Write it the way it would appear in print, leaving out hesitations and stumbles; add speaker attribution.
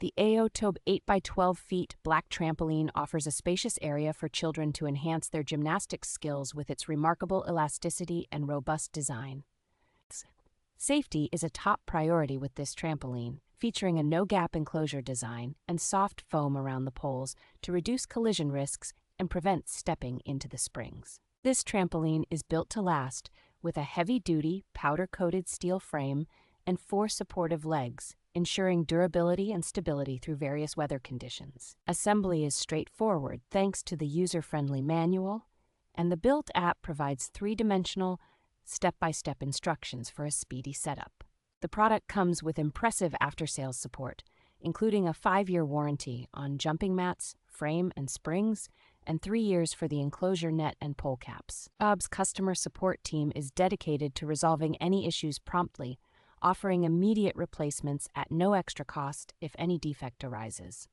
Speaker 1: The AOTOB 8x12 feet black trampoline offers a spacious area for children to enhance their gymnastics skills with its remarkable elasticity and robust design. Safety is a top priority with this trampoline, featuring a no-gap enclosure design and soft foam around the poles to reduce collision risks and prevent stepping into the springs. This trampoline is built to last with a heavy-duty, powder-coated steel frame and 4 supportive legs, ensuring durability and stability through various weather conditions. Assembly is straightforward thanks to the user-friendly manual, and the Bilt app provides 3-dimensional, step-by-step instructions for a speedy setup. The product comes with impressive after-sales support, including a 5-year warranty on jumping mats, frame and springs, and 3 years for the enclosure net and pole caps. AOTOB's customer support team is dedicated to resolving any issues promptly, offering immediate replacements at no extra cost if any defect arises.